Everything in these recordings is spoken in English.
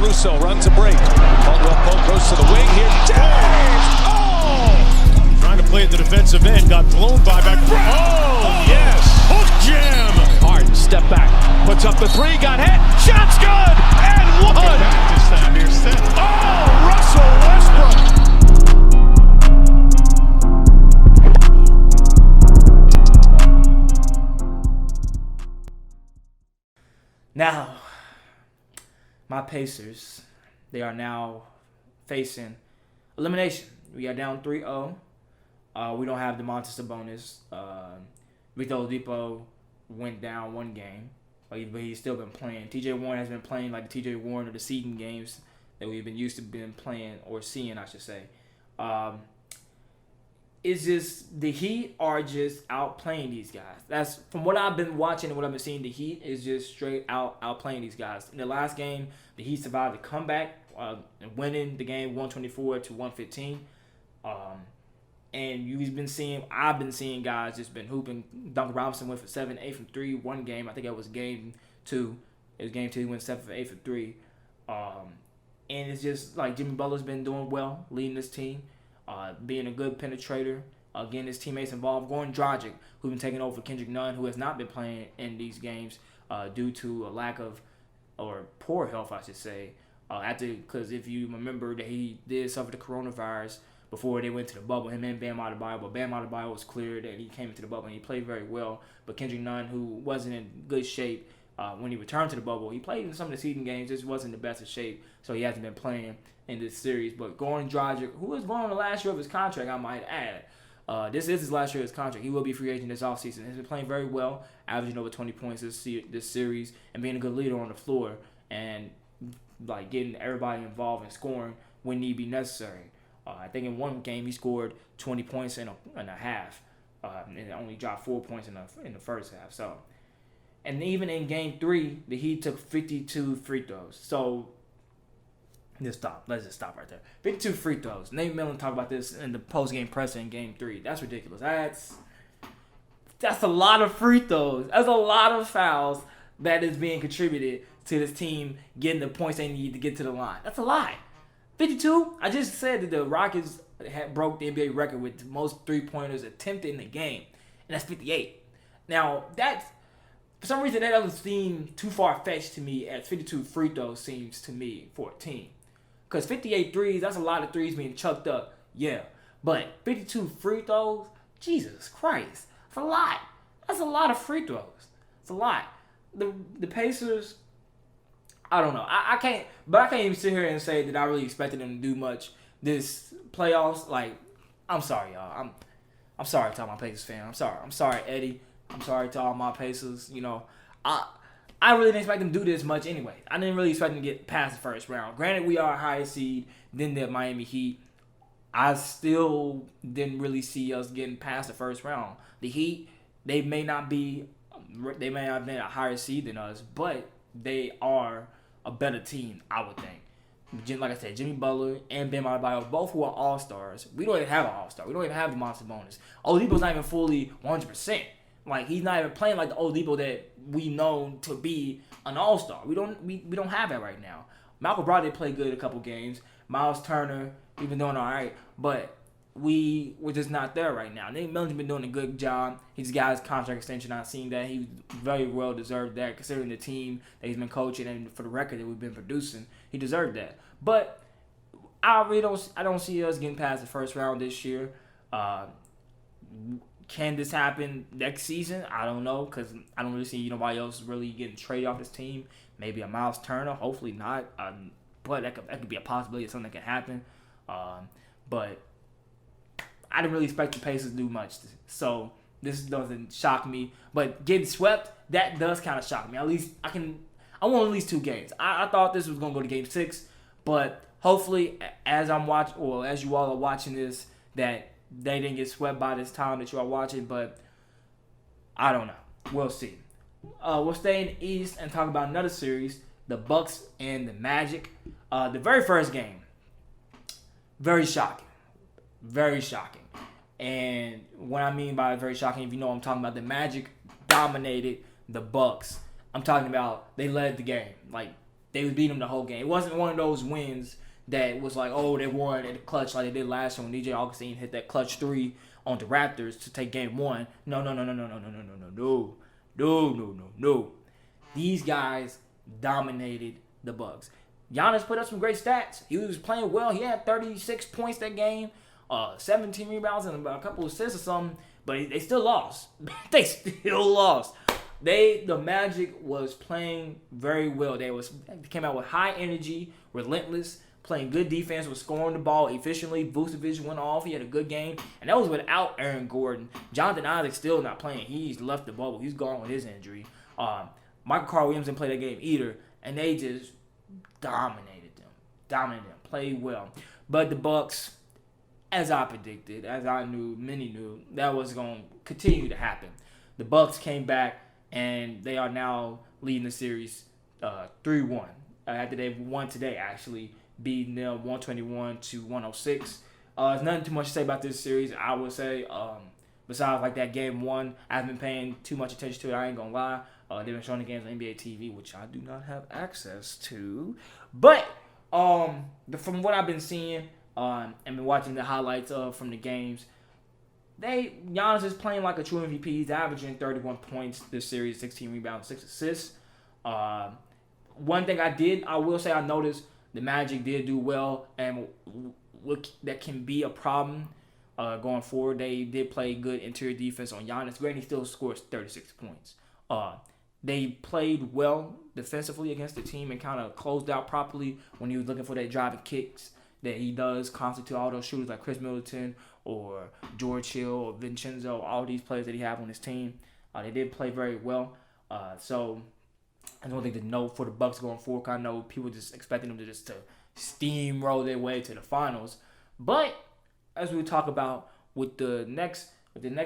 Caruso runs a break. Caldwell Pope goes to the wing here. James! Oh! Trying to play at the defensive end. Got blown by back. Oh, yes! Hook jam! Harden, step back. Puts up the three. Got hit. Shot's good! And one! This time here, set. Oh, Russell Westbrook! Now, my Pacers, they are now facing elimination. We are down 3-0. We don't have Domas Sabonis. Victor Oladipo went down one game, but he's still been playing. T.J. Warren has been playing like the T.J. Warren of the seeding games that we've been used to being playing, or seeing, I should say. It's just the Heat are just outplaying these guys. That's from what I've been watching and what I've been seeing. The Heat is just straight outplaying these guys. In the last game, the Heat survived a comeback and winning the game 124-115. And I've been seeing guys just been hooping. Duncan Robinson went for 7, 8 from 3. One game, I think that was game 2. It was game 2. He went 7 for 8 for 3. And it's just like Jimmy Butler's been doing well, leading this team. Being a good penetrator, getting his teammates involved. Goran Dragic, who's been taking over for Kendrick Nunn, who has not been playing in these games due to a lack of, or poor health, I should say. Because if you remember that he did suffer the coronavirus before they went to the bubble, him and Bam Adebayo. But Bam Adebayo was cleared and he came into the bubble and he played very well. But Kendrick Nunn, who wasn't in good shape when he returned to the bubble, he played in some of the seeding games, just wasn't the best of shape, so he hasn't been playing in this series. But Goran Dragic, who is going on the last year of his contract, I might add. This is his last year of his contract. He will be free agent this offseason. He's been playing very well, averaging over 20 points this series, and being a good leader on the floor, and like getting everybody involved and scoring when need be necessary. I think in one game he scored 20 points in a half, and only dropped 4 points in the first half. So, and even in game 3, the Heat took 52 free throws. So let's just stop right there. 52 free throws. Nate Millen talked about this in the post-game presser in game 3. That's ridiculous. That's a lot of free throws. That's a lot of fouls that is being contributed to this team getting the points they need to get to the line. That's a lot. 52? I just said that the Rockets broke the NBA record with the most three-pointers attempted in the game, and that's 58. Now, for some reason, that doesn't seem too far-fetched to me, as 52 free throws seems to me for a team. Because 58 threes, that's a lot of threes being chucked up, yeah. But 52 free throws, Jesus Christ, that's a lot. That's a lot of free throws. It's a lot. The Pacers, I don't know. I can't even sit here and say that I really expected them to do much this playoffs. Like, I'm sorry, y'all. I'm sorry to all my Pacers fans. I'm sorry, Eddie. I'm sorry to all my Pacers. You know, I really didn't expect them to do this much anyway. I didn't really expect them to get past the first round. Granted, we are a higher seed than the Miami Heat. I still didn't really see us getting past the first round. The Heat, they may not have been a higher seed than us, but they are a better team, I would think. Like I said, Jimmy Butler and Bam Adebayo, both who are all-stars. We don't even have an all-star. We don't even have Domas Sabonis. Oladipo's not even fully 100%. Like, he's not even playing like the Oladipo that we know to be an all-star. We don't have that right now. Malcolm Brogdon played good a couple games. Miles Turner, we've been doing all right, but we're just not there right now. Nate Millen's been doing a good job. He's got his contract extension. I've seen that. He very well deserved that, considering the team that he's been coaching and for the record that we've been producing. He deserved that. But I don't see us getting past the first round this year. Can this happen next season? I don't know, because I don't really see nobody else really getting traded off this team. Maybe a Miles Turner. Hopefully not. But that could be a possibility of something that can happen. But I didn't really expect the Pacers to do much. So this doesn't shock me. But getting swept, that does kind of shock me. At least I want at least 2 games. I thought this was going to go to game 6. But hopefully, as you all are watching this, that they didn't get swept by this time that you are watching, but I don't know. We'll see. We'll stay in the East and talk about another series, the Bucks and the Magic. The very first game, very shocking. Very shocking. And what I mean by very shocking, if you know what I'm talking about, the Magic dominated the Bucks. I'm talking about they led the game. Like, they was beating them the whole game. It wasn't one of those wins that was like, oh, they won in the clutch like they did last year when DJ Augustine hit that clutch 3 on the Raptors to take game 1. No. These guys dominated the Bucks. Giannis put up some great stats. He was playing well. He had 36 points that game, 17 rebounds and a couple assists or something. But they still lost. They The Magic was playing very well. They came out with high energy, relentless, playing good defense, was scoring the ball efficiently. Vucevic went off. He had a good game. And that was without Aaron Gordon. Jonathan Isaac's still not playing. He's left the bubble. He's gone with his injury. Michael Carter Williams didn't play that game either. And they just dominated them. Played well. But the Bucks, as I predicted, as I knew, many knew, that was going to continue to happen. The Bucks came back, and they are now leading the series 3-1. After they won today, actually, beating them 121-106. There's nothing too much to say about this series, I would say. Besides, like, that game 1, I haven't been paying too much attention to it. I ain't going to lie. They've been showing the games on NBA TV, which I do not have access to. But from what I've been seeing and been watching the highlights from the games, Giannis is playing like a true MVP. He's averaging 31 points this series, 16 rebounds, 6 assists. One thing I will say I noticed the Magic did do well, and that can be a problem going forward. They did play good interior defense on Giannis. Granted, he still scores 36 points. They played well defensively against the team and kind of closed out properly when he was looking for that driving kicks that he does constantly to all those shooters like Chris Middleton or George Hill or Vincenzo, all these players that he have on his team. They did play very well. So I don't think to note for the Bucks going forward. I know people just expecting them to steamroll their way to the finals. But as we talk about with the next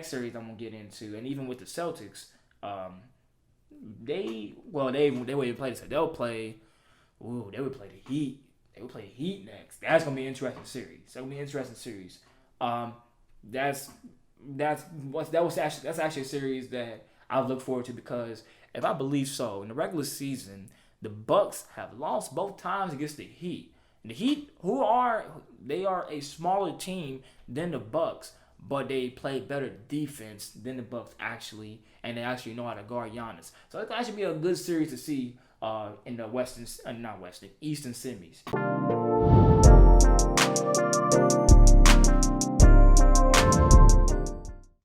series I'm gonna get into, and even with the Celtics, they won't even play this. They would play the Heat. They would play the Heat next. That's gonna be an interesting series. That's actually a series that I look forward to, because if I believe so, in the regular season, the Bucks have lost both times against the Heat. And the Heat, they are a smaller team than the Bucks, but they play better defense than the Bucks actually, and they actually know how to guard Giannis. So that should be a good series to see in the Eastern semis.